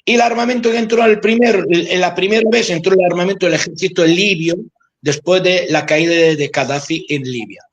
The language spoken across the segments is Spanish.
Y el armamento que entró en la primera vez entró el armamento del ejército libio después de la caída de Gaddafi en Libia.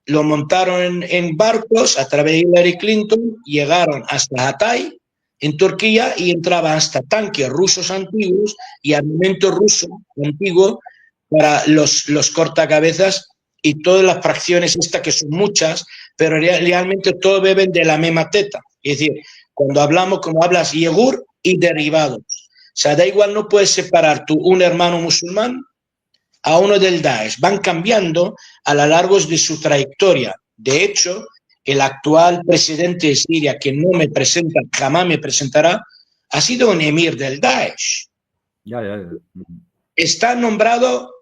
Lo montaron en barcos a través de Hillary Clinton, llegaron hasta Hatay, en Turquía, y entraban hasta tanques rusos antiguos y armamento ruso antiguo para los cortacabezas y todas las fracciones estas que son muchas, pero realmente todos beben de la misma teta. Es decir, cuando hablamos, como hablas, yegur y derivados. O sea, da igual, no puedes separar tú un hermano musulmán a uno del Daesh. Van cambiando a lo largo de su trayectoria. De hecho, el actual presidente de Siria, que no me presenta, jamás me presentará, ha sido un emir del Daesh. Ya. Está nombrado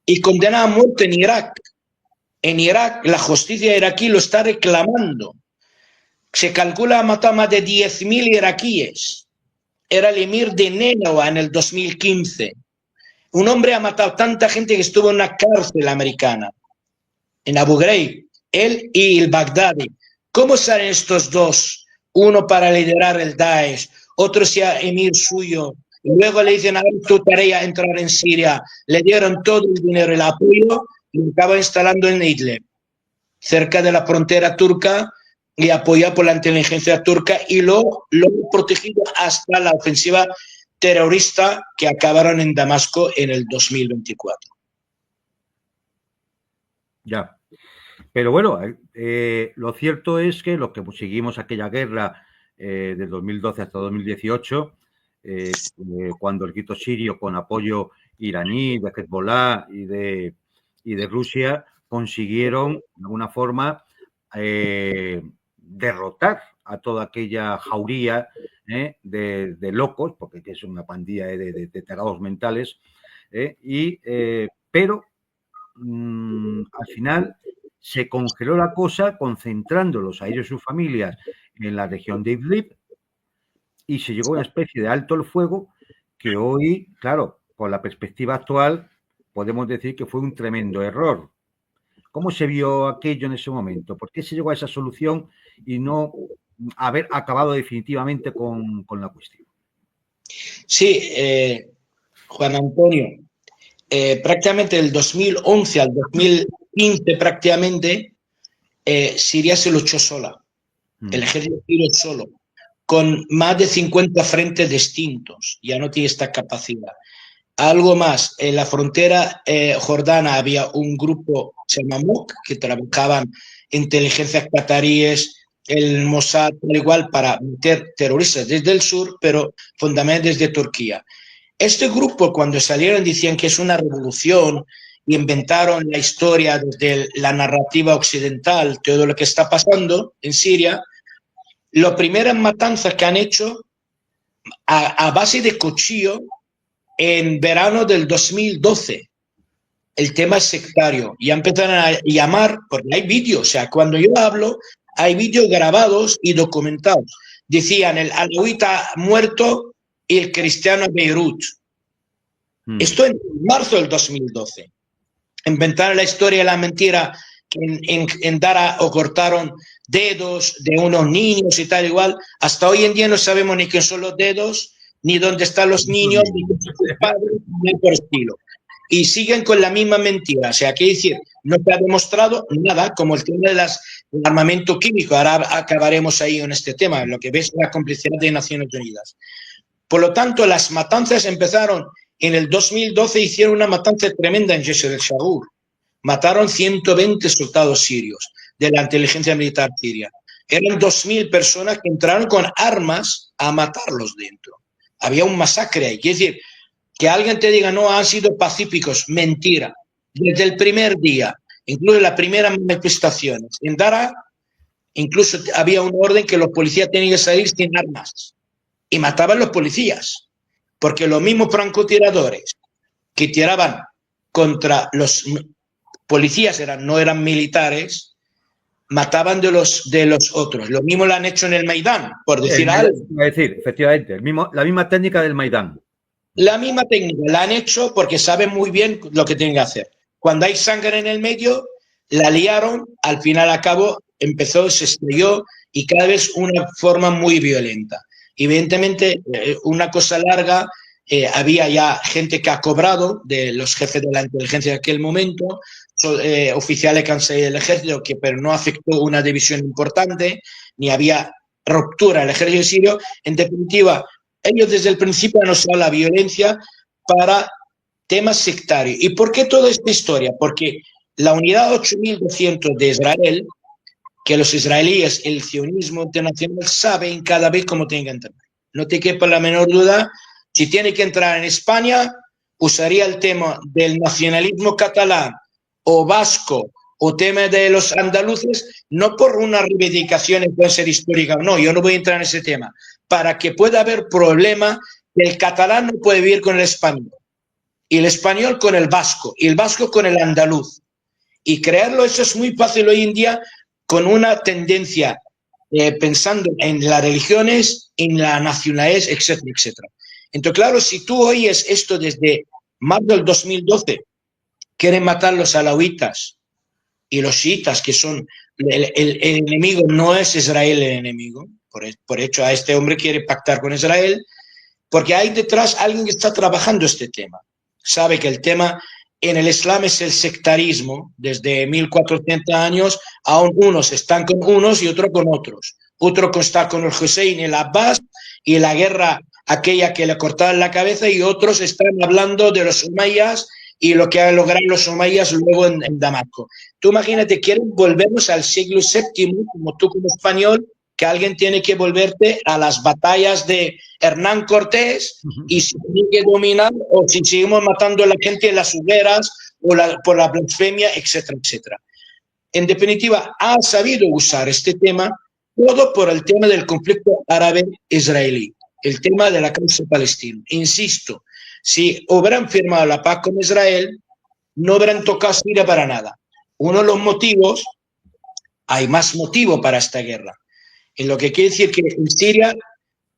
y condenado a muerte en Irak. En Irak, la justicia iraquí lo está reclamando. Se calcula que ha matado más de 10.000 iraquíes. Era el emir de Nénoa en el 2015. Un hombre ha matado tanta gente que estuvo en una cárcel americana, en Abu Ghraib, él y el Baghdadi. ¿Cómo salen estos dos? Uno para liderar el Daesh, otro sea emir suyo. Y luego le dicen, a ver, tu tarea entrar en Siria. Le dieron todo el dinero, el apoyo, y lo acaba instalando en Idlib, cerca de la frontera turca, y apoyado por la inteligencia turca, y lo ha protegido hasta la ofensiva terrorista que acabaron en Damasco en el 2024. Ya. Pero bueno, lo cierto es que los que seguimos aquella guerra del 2012 hasta 2018, cuando el grito sirio con apoyo iraní, de Hezbollah y de Rusia consiguieron de alguna forma derrotar a toda aquella jauría de locos, porque es una pandilla de tarados mentales, pero al final se congeló la cosa, concentrándolos a ellos y sus familias en la región de Idlib, y se llegó a una especie de alto el fuego que hoy, claro, con la perspectiva actual, podemos decir que fue un tremendo error. ¿Cómo se vio aquello en ese momento? ¿Por qué se llegó a esa solución y no haber acabado definitivamente con la cuestión? Sí, Juan Antonio, prácticamente del 2011 al 2015 prácticamente Siria se luchó sola, el ejército sirio solo, con más de 50 frentes distintos, ya no tiene esta capacidad. Algo más, en la frontera jordana había un grupo, se llama MOC, que trabajaban inteligencias qataríes, el Mossad, al igual, para meter terroristas desde el sur, pero fundamentalmente desde Turquía. Este grupo, cuando salieron, decían que es una revolución y inventaron la historia desde la narrativa occidental, todo lo que está pasando en Siria. Las primeras matanzas que han hecho a base de cuchillo en verano del 2012. El tema es sectario. Ya empezaron a llamar, porque hay vídeos, o sea, cuando yo hablo, hay vídeos grabados y documentados. Decían el alawita muerto y el cristiano Beirut. Esto en marzo del 2012. Inventaron la historia y la mentira que en Dara o cortaron dedos de unos niños y tal igual. Hasta hoy en día no sabemos ni quién son los dedos, ni dónde están los niños, ni quién son sus padres, ni por estilo. Y siguen con la misma mentira. O sea, quiere decir, no se ha demostrado nada, como el tema del armamento químico. Ahora acabaremos ahí en este tema, lo que ves la complicidad de Naciones Unidas. Por lo tanto, las matanzas empezaron en el 2012, hicieron una matanza tremenda en Jisr el-Shagur. Mataron 120 soldados sirios de la inteligencia militar siria. Eran 2.000 personas que entraron con armas a matarlos dentro. Había un masacre ahí. Quiere decir, que alguien te diga, no, han sido pacíficos, mentira. Desde el primer día, incluso las primeras manifestaciones. En Dara, incluso había un orden que los policías tenían que salir sin armas. Y mataban los policías. Porque los mismos francotiradores que tiraban contra los policías, no eran militares, mataban de los otros. Lo mismo lo han hecho en el Maidán, por decir algo. Es decir, efectivamente, la misma técnica del Maidán. La misma técnica la han hecho porque saben muy bien lo que tienen que hacer. Cuando hay sangre en el medio, la liaron, al final a cabo empezó, se estrelló y cada vez una forma muy violenta. Evidentemente, una cosa larga, había ya gente que ha cobrado de los jefes de la inteligencia de aquel momento, oficiales que han salido del ejército, pero no afectó una división importante, ni había ruptura del ejército sirio. En definitiva, ellos desde el principio han usado la violencia para temas sectarios. ¿Y por qué toda esta historia? Porque la unidad 8200 de Israel, que los israelíes, el sionismo internacional, saben cada vez cómo tienen que entrar. No te quepa la menor duda, si tiene que entrar en España, usaría el tema del nacionalismo catalán o vasco o tema de los andaluces, no por una reivindicación puede ser histórica, no, yo no voy a entrar en ese tema, para que pueda haber problema, el catalán no puede vivir con el español, y el español con el vasco, y el vasco con el andaluz. Y crearlo, eso es muy fácil hoy en día, con una tendencia pensando en las religiones, en la nacionalidad, etcétera, etcétera. Entonces, claro, si tú oyes esto desde marzo del 2012, quieren matar los alawitas y los chiitas, que son el enemigo, no es Israel el enemigo, por hecho a este hombre quiere pactar con Israel, porque hay detrás alguien que está trabajando este tema. Sabe que el tema en el Islam es el sectarismo, desde 1400 años, aún unos están con unos y otros con otros. Otro está con el Hussein, el Abbas, y la guerra aquella que le cortaron la cabeza, y otros están hablando de los umayyas y lo que han logrado los umayyas luego en Damasco. Tú imagínate, quieren volvernos al siglo VII, como tú como español, que alguien tiene que volverte a las batallas de Hernán Cortés, y si tiene que dominar, o si seguimos matando a la gente en las hogueras, o por la blasfemia, etcétera, etcétera. En definitiva, ha sabido usar este tema, todo por el tema del conflicto árabe-israelí, el tema de la causa palestina. Insisto, si hubieran firmado la paz con Israel, no hubieran tocado Siria para nada. Uno de los motivos, hay más motivo para esta guerra. En lo que quiere decir que en Siria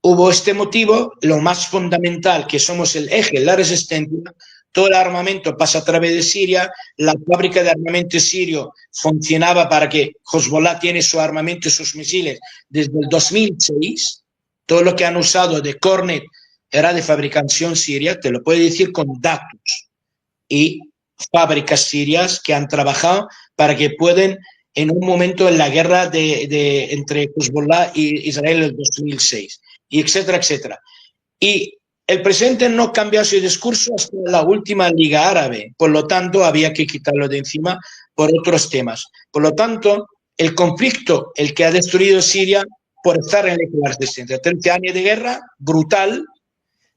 hubo este motivo, lo más fundamental, que somos el eje, la resistencia, todo el armamento pasa a través de Siria, la fábrica de armamento sirio funcionaba para que Hezbollah tiene su armamento y sus misiles desde el 2006, todo lo que han usado de Kornet era de fabricación siria, te lo puedo decir con datos, y fábricas sirias que han trabajado para que puedan en un momento en la guerra entre Hezbollah y Israel en el 2006, y etcétera, etcétera. Y el presidente no cambió su discurso hasta la última Liga Árabe, por lo tanto había que quitarlo de encima por otros temas. Por lo tanto, el conflicto, el que ha destruido Siria por estar en la resistencia, 30 años de guerra, brutal,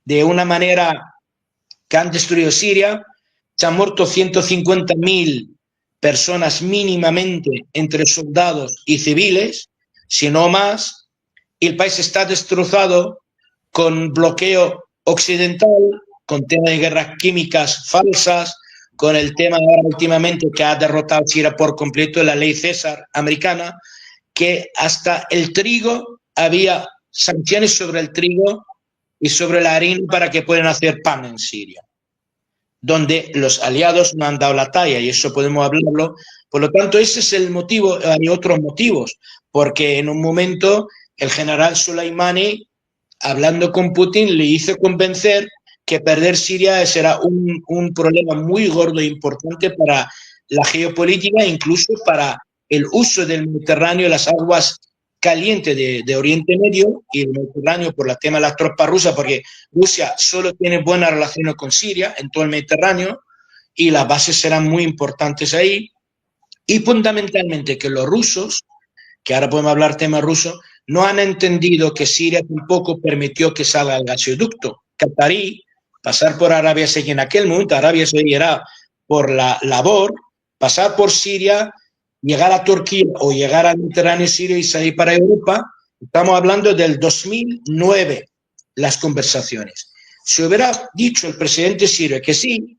de una manera que han destruido Siria, se han muerto 150.000 personas mínimamente entre soldados y civiles, si no más, y el país está destrozado con bloqueo occidental, con tema de guerras químicas falsas, con el tema ahora últimamente que ha derrotado Siria por completo la ley César americana, que hasta el trigo, había sanciones sobre el trigo y sobre la harina para que puedan hacer pan en Siria, donde los aliados no han dado la talla, y eso podemos hablarlo. Por lo tanto, ese es el motivo. Hay otros motivos, porque en un momento el general Soleimani, hablando con Putin, le hizo convencer que perder Siria será un problema muy gordo e importante para la geopolítica, incluso para el uso del Mediterráneo, las aguas calientes de Oriente Medio y el Mediterráneo por el tema de las tropas rusas, porque Rusia solo tiene buenas relaciones con Siria en todo el Mediterráneo, y las bases serán muy importantes ahí. Y fundamentalmente que los rusos, que ahora podemos hablar tema ruso, no han entendido que Siria tampoco permitió que salga el gasoducto qatarí, pasar por Arabia Saudí. En aquel momento Arabia Saudí era por la labor, pasar por Siria, llegar a Turquía o llegar al Mediterráneo sirio y salir para Europa. Estamos hablando del 2009, las conversaciones. Si hubiera dicho el presidente sirio que sí,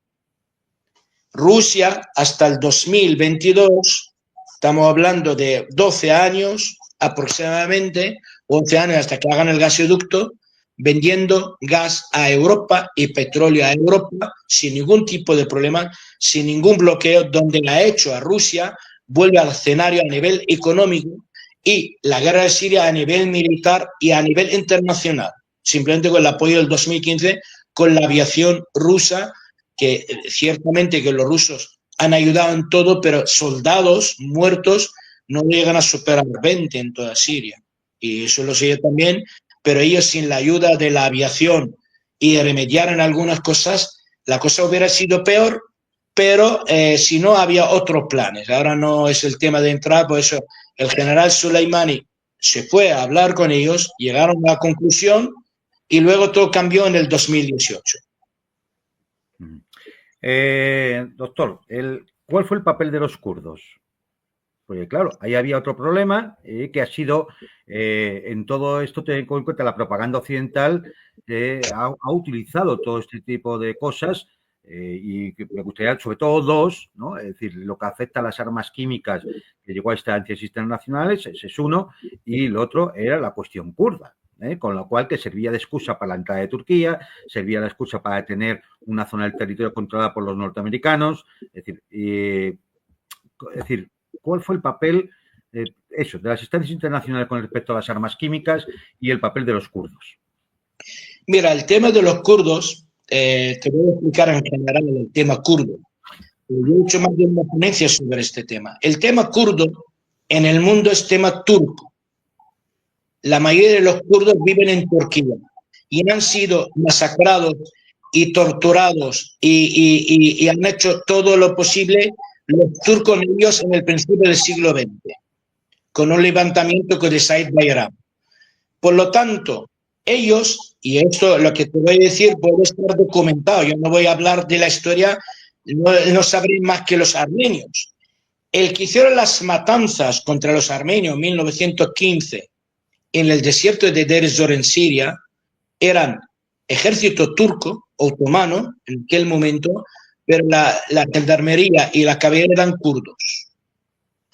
Rusia hasta el 2022, estamos hablando de 12 años aproximadamente, 11 años hasta que hagan el gasoducto, vendiendo gas a Europa y petróleo a Europa sin ningún tipo de problema, sin ningún bloqueo, donde la ha hecho a Rusia, vuelve al escenario a nivel económico, y la guerra de Siria a nivel militar y a nivel internacional, simplemente con el apoyo del 2015 con la aviación rusa, que ciertamente que los rusos han ayudado en todo, pero soldados muertos no llegan a superar 20 en toda Siria. Y eso lo sé yo también, pero ellos sin la ayuda de la aviación y de remediar en algunas cosas, la cosa hubiera sido peor, pero si no había otros planes. Ahora no es el tema de entrar, por eso el general Soleimani se fue a hablar con ellos, llegaron a la conclusión y luego todo cambió en el 2018. Doctor, ¿cuál fue el papel de los kurdos? Porque claro, ahí había otro problema que ha sido, en todo esto, ten en cuenta la propaganda occidental ha utilizado todo este tipo de cosas y que me gustaría, sobre todo dos, ¿no? Es decir, lo que afecta a las armas químicas que llegó a instancias internacionales, ese es uno, y el otro era la cuestión kurda. Con lo cual que servía de excusa para la entrada de Turquía, servía de excusa para tener una zona del territorio controlada por los norteamericanos, es decir, ¿cuál fue el papel de las instancias internacionales con respecto a las armas químicas y el papel de los kurdos? Mira, el tema de los kurdos, te voy a explicar en general el tema kurdo. Yo he hecho más de una ponencia sobre este tema. El tema kurdo en el mundo es tema turco. La mayoría de los kurdos viven en Turquía y han sido masacrados y torturados y han hecho todo lo posible los turcos ellos en el principio del siglo XX, con un levantamiento de Said Bayram. Por lo tanto, ellos, y esto lo que te voy a decir puede estar documentado, yo no voy a hablar de la historia, no sabré más que los armenios. El que hicieron las matanzas contra los armenios en 1915 en el desierto de Deir ez-Zor en Siria eran ejército turco, otomano, en aquel momento, pero la gendarmería y la caballería eran kurdos.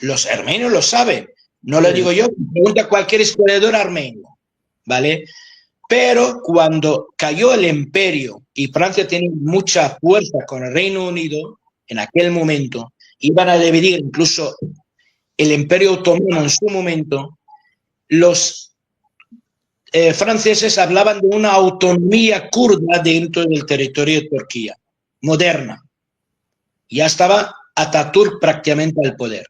Los armenios lo saben, no lo digo yo, pregunta a cualquier historiador armenio, ¿vale? Pero cuando cayó el imperio y Francia tenía mucha fuerza con el Reino Unido, en aquel momento, iban a dividir incluso el imperio otomano en su momento, los franceses hablaban de una autonomía kurda dentro del territorio de Turquía, moderna. Ya estaba Atatürk prácticamente al poder.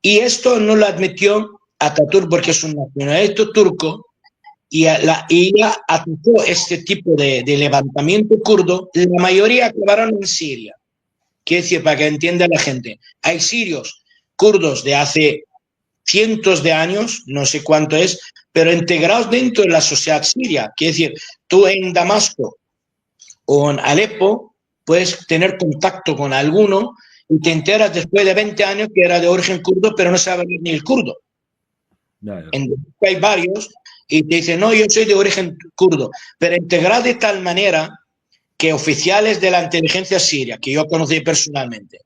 Y esto no lo admitió Atatürk porque es un nacionalista turco y ella atacó este tipo de levantamiento kurdo. La mayoría acabaron en Siria. Quiere decir, para que entienda la gente, hay sirios kurdos de hace cientos de años, no sé cuánto es, pero integrados dentro de la sociedad siria. Quiere decir, tú en Damasco o en Alepo puedes tener contacto con alguno y te enteras después de 20 años que era de origen kurdo, pero no sabe ni el kurdo. Hay varios y te dicen, no, yo soy de origen kurdo, pero integrado de tal manera que oficiales de la inteligencia siria, que yo conocí personalmente,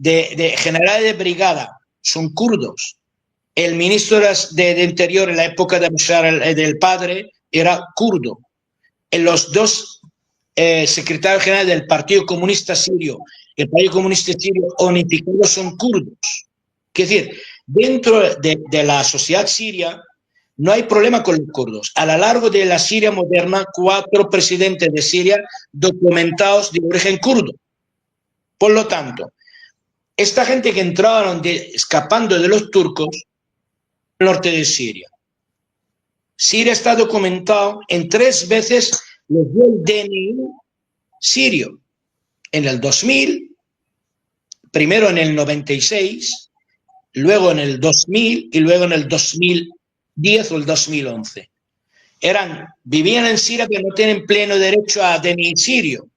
de generales de brigada, son kurdos. El ministro de Interior en la época de Bashar del padre era kurdo. Los dos secretarios generales del Partido Comunista Sirio, el Partido Comunista Sirio unificado son kurdos. Es decir, dentro de la sociedad siria no hay problema con los kurdos. A lo largo de la Siria moderna, 4 presidentes de Siria documentados de origen kurdo. Por lo tanto, esta gente que entraron escapando de los turcos, norte de Siria. Siria está documentado en 3 veces les dio el DNI sirio. En el 2000, primero en el 96, luego en el 2000 y luego en el 2010 o el 2011. Vivían en Siria pero no tienen pleno derecho a DNI sirio.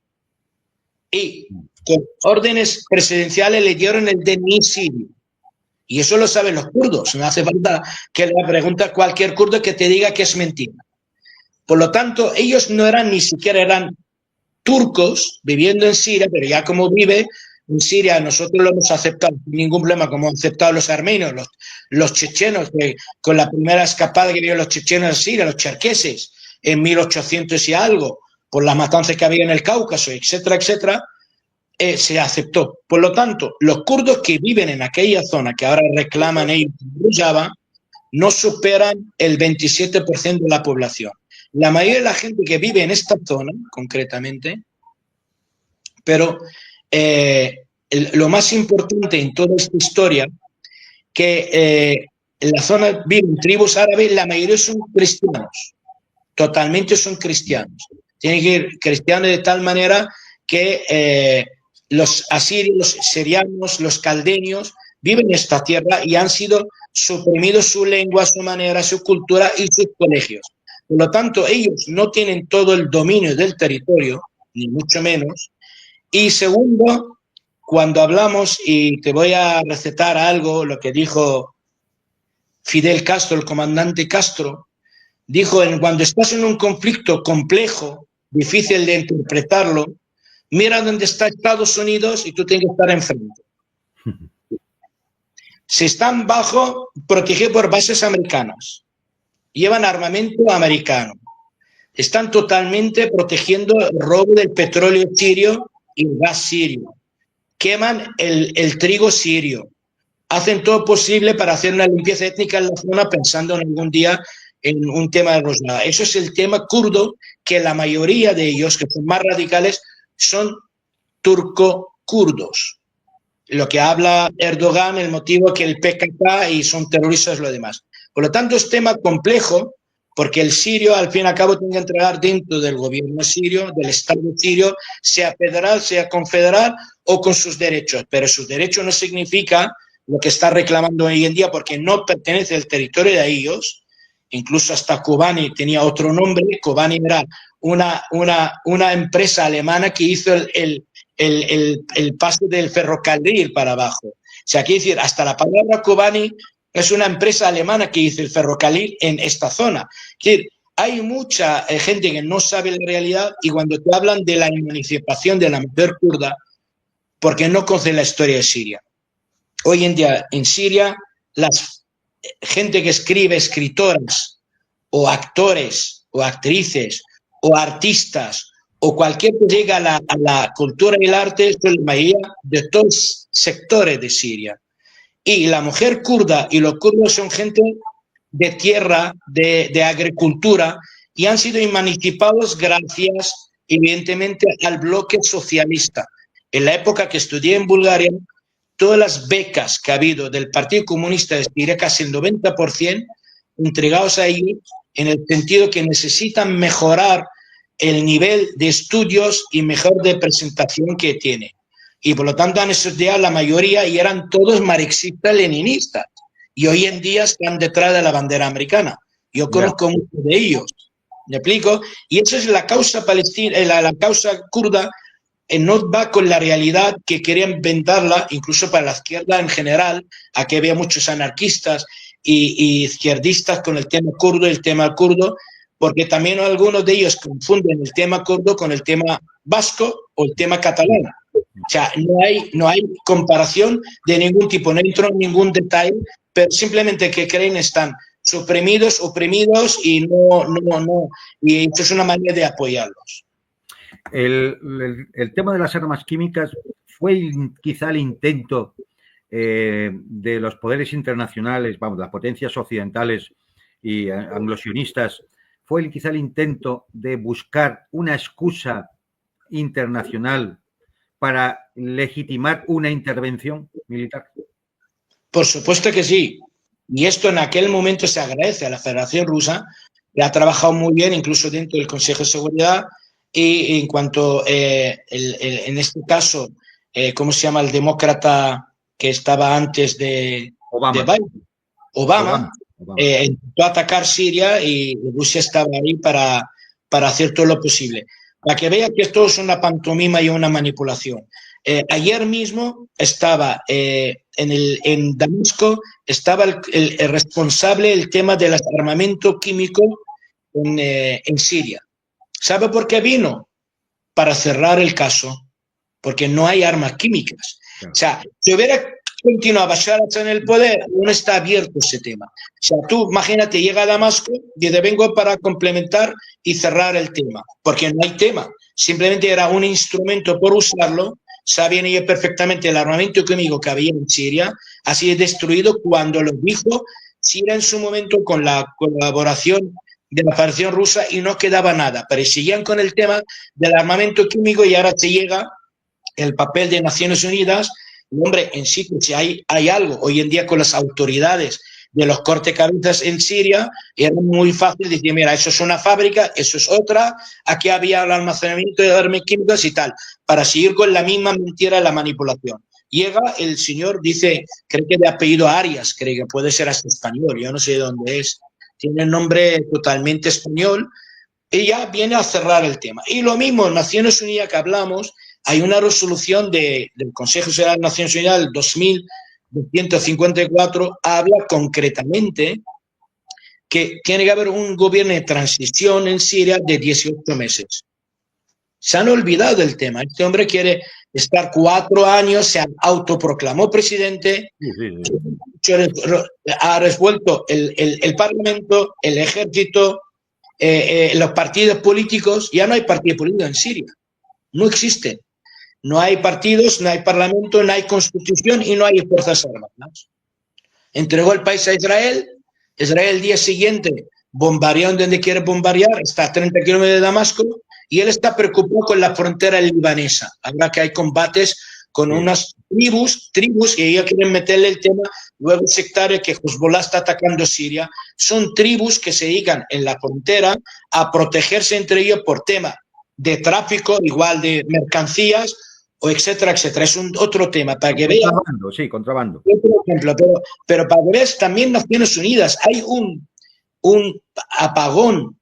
Y con órdenes presidenciales le dieron el DNI sirio. Y eso lo saben los kurdos. No hace falta que le pregunte a cualquier kurdo que te diga que es mentira. Por lo tanto, ellos no eran ni siquiera eran turcos viviendo en Siria, pero ya como vive en Siria, nosotros lo hemos aceptado sin ningún problema, como han aceptado los armenios, los chechenos, que con la primera escapada que vieron los chechenos en Siria, los cherkeses, en 1800 y algo, por las matanzas que había en el Cáucaso, etcétera, etcétera, se aceptó. Por lo tanto, los kurdos que viven en aquella zona, que ahora reclaman ellos, no superan el 27% de la población. La mayoría de la gente que vive en esta zona, concretamente, pero lo más importante en toda esta historia, que en la zona viven tribus árabes, la mayoría son cristianos, totalmente son cristianos. Tienen que ir cristianos de tal manera que los asirios, los sirianos, los caldeños viven en esta tierra y han sido suprimidos su lengua, su manera, su cultura y sus colegios. Por lo tanto, ellos no tienen todo el dominio del territorio, ni mucho menos. Y segundo, cuando hablamos, y te voy a recetar algo, lo que dijo Fidel Castro, el comandante Castro, dijo, cuando estás en un conflicto complejo, difícil de interpretarlo, mira dónde está Estados Unidos y tú tienes que estar enfrente. Se están protegidos por bases americanas, llevan armamento americano, están totalmente protegiendo el robo del petróleo sirio y el gas sirio, queman el trigo sirio, hacen todo posible para hacer una limpieza étnica en la zona pensando en algún día en un tema de Rojava. Eso es el tema kurdo, que la mayoría de ellos, que son más radicales, son turco-kurdos. Lo que habla Erdogan, el motivo que el PKK y son terroristas lo demás. Por lo tanto, es tema complejo, porque el sirio, al fin y al cabo, tiene que entregar dentro del gobierno sirio, del Estado sirio, sea federal, sea confederal o con sus derechos. Pero sus derechos no significa lo que está reclamando hoy en día, porque no pertenece al territorio de ellos. Incluso hasta Kobani tenía otro nombre. Kobani era una empresa alemana que hizo el paso del ferrocarril para abajo. O sea, quiere decir, hasta la palabra Kobani es una empresa alemana que hizo el ferrocarril en esta zona. Es decir, hay mucha gente que no sabe la realidad y cuando te hablan de la emancipación de la mujer kurda, porque no conocen la historia de Siria. Hoy en día en Siria, la gente que escribe, escritoras o actores o actrices o artistas o cualquier que llega a la cultura y el arte, es la mayoría de todos sectores de Siria. Y la mujer kurda y los kurdos son gente de tierra, de agricultura, y han sido emancipados gracias, evidentemente, al bloque socialista. En la época que estudié en Bulgaria, todas las becas que ha habido del Partido Comunista de Siria, casi el 90%, entregados a ellos en el sentido que necesitan mejorar el nivel de estudios y mejor de presentación que tiene. Y por lo tanto han estudiado la mayoría y eran todos marxistas-leninistas. Y hoy en día están detrás de la bandera americana. Yo conozco muchos de ellos. ¿Me explico? Y esa es la causa palestina, la causa kurda, no va con la realidad que querían venderla, incluso para la izquierda en general. Aquí había muchos anarquistas y izquierdistas con el tema kurdo, porque también algunos de ellos confunden el tema kurdo con el tema vasco o el tema catalán. O sea, no hay comparación de ningún tipo, no entro en ningún detalle, pero simplemente que creen están suprimidos, oprimidos y y esto es una manera de apoyarlos. El tema de las armas químicas fue quizá el intento de los poderes internacionales, vamos, las potencias occidentales y anglosionistas, fue quizá el intento de buscar una excusa internacional para legitimar una intervención militar. Por supuesto que sí. Y esto en aquel momento se agradece a la Federación Rusa, que ha trabajado muy bien, incluso dentro del Consejo de Seguridad. Y en cuanto, en este caso, ¿cómo se llama el demócrata que estaba antes de Biden? Obama. Intentó atacar Siria y Rusia estaba ahí para hacer todo lo posible. Para que vea que esto es una pantomima y una manipulación. Ayer mismo estaba en Damasco, estaba el responsable del tema del armamento químico en Siria. ¿Sabe por qué vino? Para cerrar el caso, porque no hay armas químicas. Claro. O sea, si hubiera continuado Bashar al-Assad en el poder, no está abierto ese tema. O sea, tú imagínate, llega a Damasco, dice, vengo para complementar y cerrar el tema, porque no hay tema. Simplemente era un instrumento por usarlo. Sabían ellos perfectamente el armamento químico que había en Siria, ha sido destruido cuando lo dijo Siria en su momento con la colaboración de la Federación Rusa y no quedaba nada, pero seguían con el tema del armamento químico y ahora te llega el papel de Naciones Unidas. Y, hombre, en sí, si hay algo hoy en día con las autoridades de los cortecabezas en Siria, era muy fácil decir, mira, eso es una fábrica, eso es otra, aquí había el almacenamiento de armas químicas y tal, para seguir con la misma mentira y la manipulación. Llega el señor, dice, creo que de apellido Arias, creo que puede ser hasta español, yo no sé de dónde es, tiene el nombre totalmente español, y ya viene a cerrar el tema. Y lo mismo, en Naciones Unidas que hablamos, hay una resolución del Consejo General de Naciones Unidas del 2254, habla concretamente que tiene que haber un gobierno de transición en Siria de 18 meses. Se han olvidado del tema. Este hombre quiere estar 4 años, se autoproclamó presidente, ha resuelto el Parlamento, el ejército, los partidos políticos. Ya no hay partido político en Siria, no existen. No hay partidos, no hay parlamento, no hay constitución y no hay fuerzas armadas. Entregó el país a Israel. Israel el día siguiente bombardeó donde quiere bombardear, está a 30 kilómetros de Damasco, y él está preocupado con la frontera libanesa. Habrá que hay combates con unas tribus, y ellos quieren meterle el tema, luego sectario que Hezbollah está atacando Siria. Son tribus que se dedican en la frontera a protegerse entre ellos por tema de tráfico, igual de mercancías, o etcétera, etcétera. Es otro tema, para que vean. Contrabando, sí, contrabando. Otro ejemplo, pero para que veas también Naciones Unidas, hay un apagón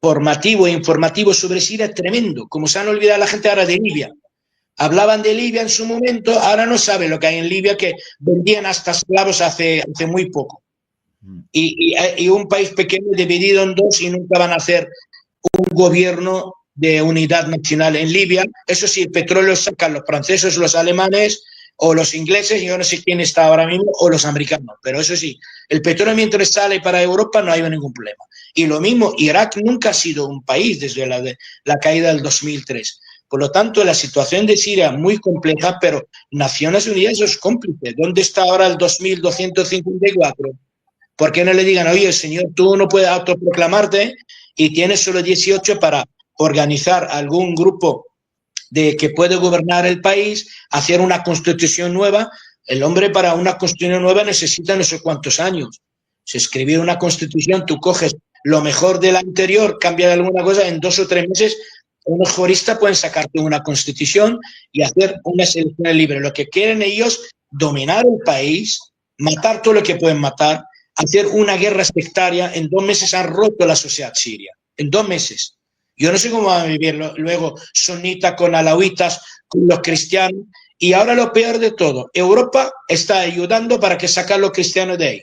formativo e informativo sobre Siria tremendo, como se han olvidado la gente ahora de Libia. Hablaban de Libia en su momento, ahora no saben lo que hay en Libia, que vendían hasta esclavos hace muy poco. Y un país pequeño dividido en dos y nunca van a hacer un gobierno de unidad nacional en Libia. Eso sí, el petróleo sacan los franceses, los alemanes o los ingleses, yo no sé quién está ahora mismo, o los americanos, pero eso sí, el petróleo mientras sale para Europa no hay ningún problema. Y lo mismo, Irak nunca ha sido un país desde la caída del 2003. Por lo tanto, la situación de Siria es muy compleja, pero Naciones Unidas es cómplice. ¿Dónde está ahora el 2254? ¿Por qué no le digan, oye, señor, tú no puedes autoproclamarte y tienes solo 18 para organizar algún grupo que puede gobernar el país, hacer una constitución nueva? El hombre para una constitución nueva necesita no sé cuántos años. Si escribir una constitución, tú coges lo mejor de la anterior, cambiar alguna cosa, en 2 o 3 meses unos juristas pueden sacarte una constitución y hacer unas elecciones libres. Lo que quieren ellos, dominar el país, matar todo lo que pueden matar, hacer una guerra sectaria. En 2 meses han roto la sociedad siria. En 2 meses. Yo no sé cómo van a vivir luego sunitas con alawitas, con los cristianos. Y ahora lo peor de todo, Europa está ayudando para que sacar los cristianos de ahí.